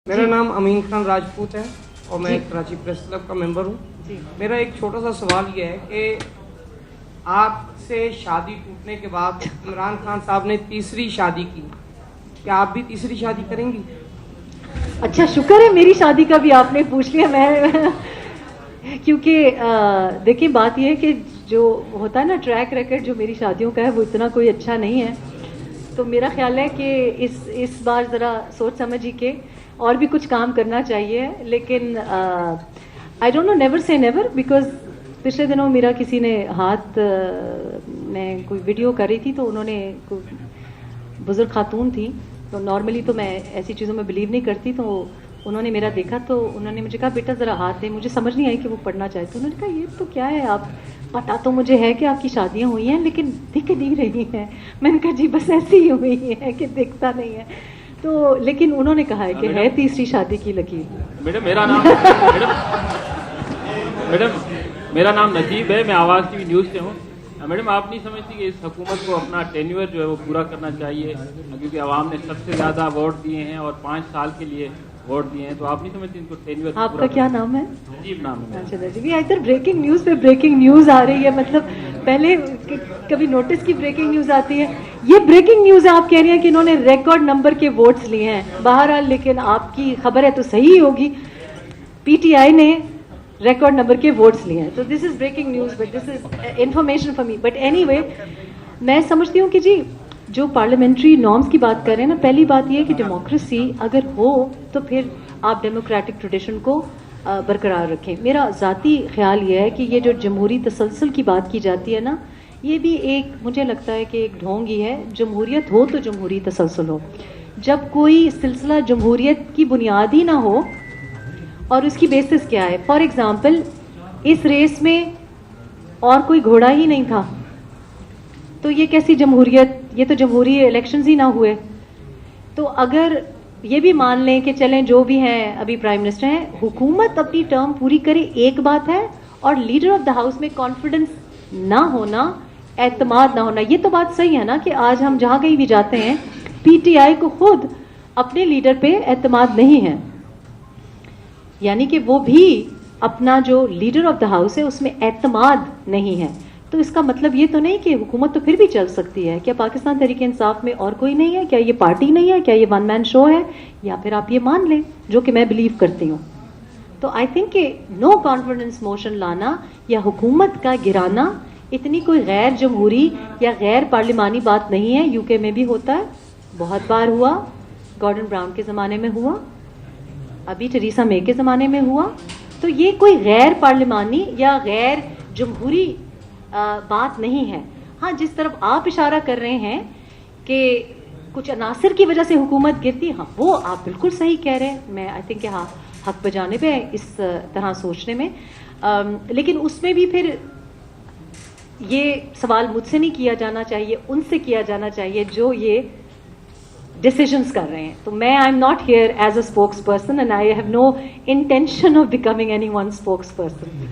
मेरा नाम अमीन खान राजपूत है और मैं कराची प्रेस क्लब का मेंबर हूँ। मेरा एक छोटा सा सवाल ये है कि आपसे शादी टूटने के बाद इमरान खान साहब ने तीसरी शादी की, क्या आप भी तीसरी शादी करेंगी? अच्छा, शुक्र है मेरी शादी का भी आपने पूछ लिया। मैं क्योंकि देखिए बात यह है कि जो होता है ना ट्रैक रिकॉर्ड जो मेरी शादियों का है वो इतना कोई अच्छा नहीं है, तो मेरा ख्याल है कि इस बार ज़रा सोच समझ ही के और भी कुछ काम करना चाहिए। लेकिन I don't know, never say never, because पिछले दिनों मेरा किसी ने हाथ में कोई वीडियो कर रही थी, तो उन्होंने बुजुर्ग खातून थी, तो नॉर्मली तो मैं ऐसी चीज़ों में बिलीव नहीं करती, तो उन्होंने मेरा देखा तो उन्होंने मुझे कहा बेटा ज़रा हाथ दे। मुझे समझ नहीं आई कि वो पढ़ना चाहते। उन्होंने कहा ये तो क्या है, आप पता तो मुझे है कि आपकी शादियाँ हुई हैं लेकिन दिख नहीं रही हैं। मैंने कहा जी बस ऐसी ही हुई है कि दिखता नहीं है। तो लेकिन उन्होंने कहा है कि है तीसरी शादी की लकीर। मैडम मेरा नाम नजीब है, मैं आवाज़ टीवी न्यूज़ से हूँ। मैडम आप नहीं समझती कि इस हुकूमत को अपना टेन्योर जो है वो पूरा करना चाहिए, क्योंकि आवाम ने सबसे ज़्यादा वोट दिए हैं और 5 साल के लिए वोट दिए हैं, तो आप नहीं समझती इनको टेन्योर? आपका क्या नाम है? नजीब नाम है। अच्छा नजीब, ये इधर ब्रेकिंग न्यूज़ पे ब्रेकिंग न्यूज़ आ रही है। मतलब पहले कभी नोटिस की ब्रेकिंग न्यूज़ आती है, ये ब्रेकिंग न्यूज़ है। आप कह रही हैं कि इन्होंने रिकॉर्ड नंबर के वोट्स लिए हैं। बहरहाल लेकिन आपकी खबर है तो सही होगी, पीटीआई ने रिकॉर्ड नंबर के वोट्स लिए हैं। तो this is breaking news, but this is information for me. But anyway, मैं समझती हूँ कि जी जो पार्लियामेंट्री नॉर्म्स की बात कर रहे हैं ना, पहली बात यह है कि डेमोक्रेसी अगर हो तो फिर आप डेमोक्रेटिक ट्रेडिशन को बरकरार रखें। मेरा ज़ाती ख्याल ये है कि ये जो जमहूरी तसलसल की बात की जाती है ना, ये भी एक मुझे लगता है कि एक ढोंग ही है। जमहूरियत हो तो जमहूरी तसलसल हो। जब कोई सिलसिला जमहूरियत की बुनियाद ही ना हो और उसकी बेसिस क्या है, फॉर एग्जाम्पल इस रेस में और कोई घोड़ा ही नहीं था, तो ये कैसी जमहूरियत? ये तो जमहूरी इलेक्शंस ही ना हुए। तो अगर ये भी मान लें कि चलें जो भी हैं अभी प्राइम मिनिस्टर हैं, हुकूमत अपनी टर्म पूरी करे एक बात है, और लीडर ऑफ द हाउस में कॉन्फिडेंस ना होना, एतमाद ना होना, ये तो बात सही है ना कि आज हम जहाँ कहीं भी जाते हैं पीटीआई को खुद अपने लीडर पे एतमाद नहीं है, यानी कि वो भी अपना जो लीडर ऑफ द हाउस है उसमें एतमाद नहीं है। तो इसका मतलब ये तो नहीं कि हुकूमत तो फिर भी चल सकती है। क्या पाकिस्तान तहरीक इंसाफ में और कोई नहीं है? क्या ये पार्टी नहीं है? क्या ये वन मैन शो है? या फिर आप ये मान लें, जो कि मैं बिलीव करती हूँ। तो आई थिंक कि नो कॉन्फिडेंस मोशन लाना या हुकूमत का गिराना इतनी कोई गैर जमहूरी या गैर पार्लिमानी बात नहीं है। यूके में भी होता है, बहुत बार हुआ, गॉर्डन ब्राउन के ज़माने में हुआ, अभी टेरेसा मे के ज़माने में हुआ। तो ये कोई गैर पार्लिमानी या गैर जमहूरी बात नहीं है। हाँ, जिस तरफ आप इशारा कर रहे हैं कि कुछ अनासर की वजह से हुकूमत गिरती है, हाँ वो आप बिल्कुल सही कह रहे हैं। मैं आई थिंक हाँ हक बजानिब है इस तरह सोचने में। लेकिन उसमें भी फिर ये सवाल मुझसे नहीं किया जाना चाहिए, उनसे किया जाना चाहिए जो ये डिसीजंस कर रहे हैं। तो मैं I am not here as a spokesperson and I have no intention of becoming any one spokes person.